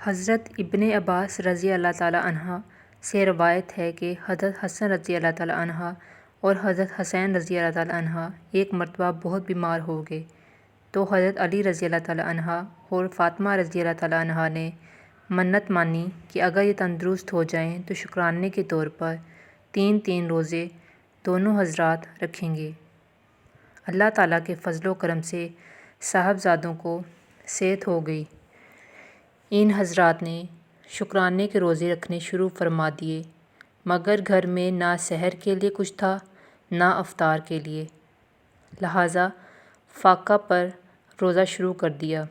حضرت ابن عباس رضی اللہ تعالیٰ عنہ سے روایت ہے کہ حضرت حسن رضی اللہ تعالیٰ عنہ اور حضرت حسین رضی اللہ تعالیٰ عنہ ایک مرتبہ بہت بیمار ہو گئے تو حضرت علی رضی اللہ تعالیٰ عنہ اور فاطمہ رضی اللہ تعالیٰ عنہ نے منت مانی کہ اگر یہ تندرست ہو جائیں تو شکرانے کے طور پر 3 روزے دونوں حضرات رکھیں گے۔ اللہ تعالیٰ کے فضل و کرم سے صاحبزادوں کو صحت ہو گئی۔ ان حضرات نے شکرانے کے روزے رکھنے شروع فرما دیے، مگر گھر میں نہ سحر کے لیے کچھ تھا نہ افطار کے لیے، لہٰذا فاقہ پر روزہ شروع کر دیا۔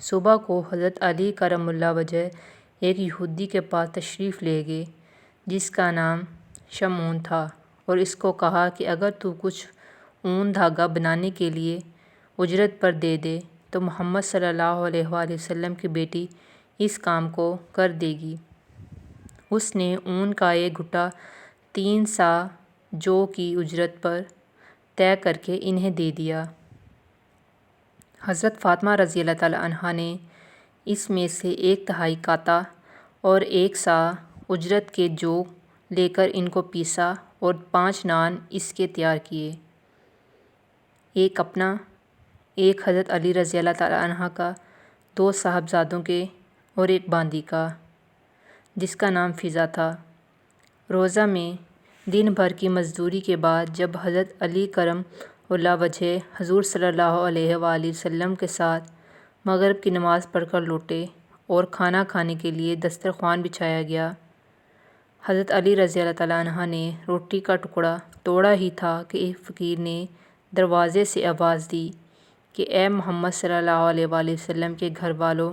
صبح کو حضرت علی کرم اللہ وجہ ایک یہودی کے پاس تشریف لے گئے جس کا نام شمعون تھا، اور اس کو کہا کہ اگر تو کچھ اون دھاگا بنانے کے لیے اجرت پر دے دے تو محمد صلی اللہ علیہ وآلہ وسلم کی بیٹی اس کام کو کر دے گی۔ اس نے اون کا ایک گھٹا 3 سا جو کی اجرت پر طے کر کے انہیں دے دیا۔ حضرت فاطمہ رضی اللہ تعالیٰ عنہ نے اس میں سے 1/3 کاتا اور 1 سا اجرت کے جو لے کر ان کو پیسا اور 5 نان اس کے تیار کیے، ایک اپنا، ایک حضرت علی رضی اللہ تعالیٰ عنہ کا، 2 صاحبزادوں کے اور ایک باندی کا جس کا نام فضہ تھا۔ روزہ میں دن بھر کی مزدوری کے بعد جب حضرت علی کرم اللہ وجہ حضور صلی اللہ علیہ وآلہ وسلم کے ساتھ مغرب کی نماز پڑھ کر لوٹے اور کھانا کھانے کے لیے دسترخوان بچھایا گیا، حضرت علی رضی اللہ تعالیٰ عنہ نے روٹی کا ٹکڑا توڑا ہی تھا کہ ایک فقیر نے دروازے سے آواز دی کہ اے محمد صلی اللہ علیہ وآلہ وسلم کے گھر والوں،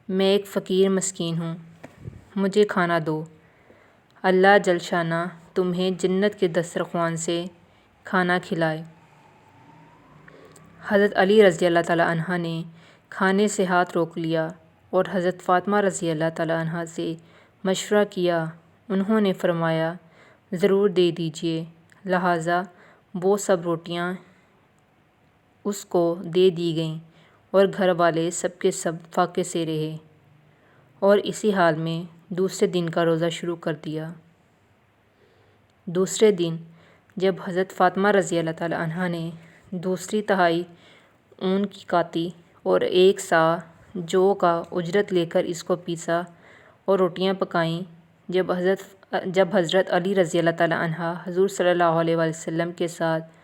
میں ایک فقیر مسکین ہوں، مجھے کھانا دو، اللہ جل شانہ تمہیں جنت کے دسترخوان سے کھانا کھلائے۔ حضرت علی رضی اللہ تعالیٰ عنہ نے کھانے سے ہاتھ روک لیا اور حضرت فاطمہ رضی اللہ تعالیٰ عنہ سے مشورہ کیا۔ انہوں نے فرمایا ضرور دے دیجیے، لہٰذا وہ سب روٹیاں اس کو دے دی گئیں اور گھر والے سب کے سب فاقے سے رہے، اور اسی حال میں دوسرے دن کا روزہ شروع کر دیا۔ دوسرے دن جب حضرت فاطمہ رضی اللہ تعالیٰ عنہ نے دوسری تہائی اون کی کاتی اور 1 سا جو کا اجرت لے کر اس کو پیسا اور روٹیاں پکائیں، جب حضرت علی رضی اللہ تعالیٰ عنہ حضور صلی اللہ علیہ وآلہ وسلم کے ساتھ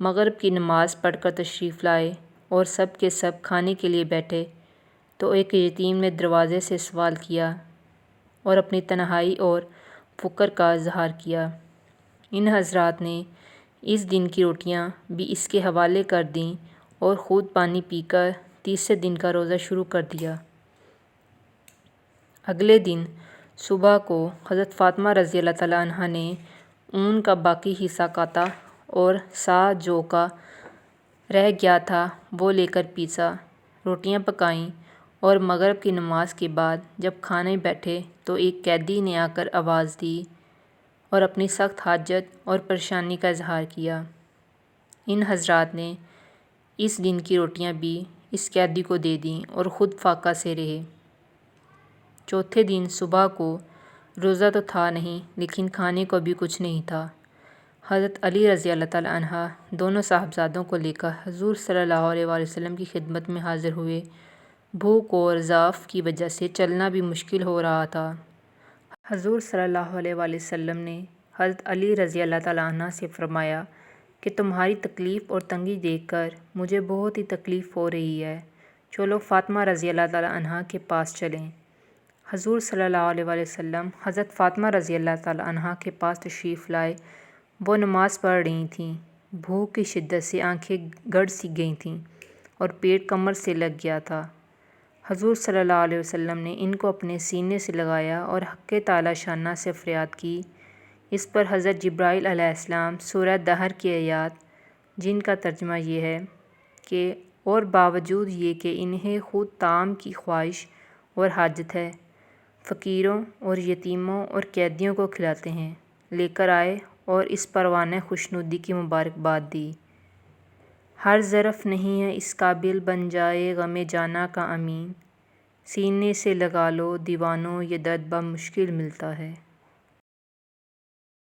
مغرب کی نماز پڑھ کر تشریف لائے اور سب کے سب کھانے کے لیے بیٹھے تو ایک یتیم نے دروازے سے سوال کیا اور اپنی تنہائی اور فقر کا اظہار کیا۔ ان حضرات نے اس دن کی روٹیاں بھی اس کے حوالے کر دیں اور خود پانی پی کر تیسرے دن کا روزہ شروع کر دیا۔ اگلے دن صبح کو حضرت فاطمہ رضی اللہ تعالیٰ عنہ نے اون کا باقی حصہ کاتا اور سا جو کا رہ گیا تھا وہ لے کر پیسا، روٹیاں پکائیں، اور مغرب کی نماز کے بعد جب کھانے بیٹھے تو ایک قیدی نے آ کر آواز دی اور اپنی سخت حاجت اور پریشانی کا اظہار کیا۔ ان حضرات نے اس دن کی روٹیاں بھی اس قیدی کو دے دیں اور خود فاقہ سے رہے۔ چوتھے دن صبح کو روزہ تو تھا نہیں لیکن کھانے کو بھی کچھ نہیں تھا۔ حضرت علی رضی اللہ تعالیٰ عنہ دونوں صاحبزادوں کو لے کر حضور صلی اللہ علیہ وآلہ وسلم کی خدمت میں حاضر ہوئے۔ بھوک اور ضعف کی وجہ سے چلنا بھی مشکل ہو رہا تھا۔ حضور صلی اللہ علیہ وآلہ وسلم نے حضرت علی رضی اللہ تعالیٰ عنہ سے فرمایا کہ تمہاری تکلیف اور تنگی دیکھ کر مجھے بہت ہی تکلیف ہو رہی ہے، چلو فاطمہ رضی اللہ تعالیٰ عنہ کے پاس چلیں۔ حضور صلی اللہ علیہ وآلہ وسلم حضرت فاطمہ رضی اللہ تعالیٰ عنہ کے پاس تشریف لائے۔ وہ نماز پڑھ رہی تھیں، بھوک کی شدت سے آنکھیں گڑ سی گئی تھیں اور پیٹ کمر سے لگ گیا تھا۔ حضور صلی اللہ علیہ وسلم نے ان کو اپنے سینے سے لگایا اور حق تعالیٰ شانہ سے فریاد کی۔ اس پر حضرت جبرائیل علیہ السلام سورہ دہر کی آیات جن کا ترجمہ یہ ہے کہ اور باوجود یہ کہ انہیں خود طعام کی خواہش اور حاجت ہے، فقیروں اور یتیموں اور قیدیوں کو کھلاتے ہیں، لے کر آئے اور اس پروانہ خوشنودی کی مبارکباد دی۔ ہر ظرف نہیں ہے اس قابل بن جائے غم جاناں کا امین، سینے سے لگا لو دیوانو یہ درد بمشکل ملتا ہے۔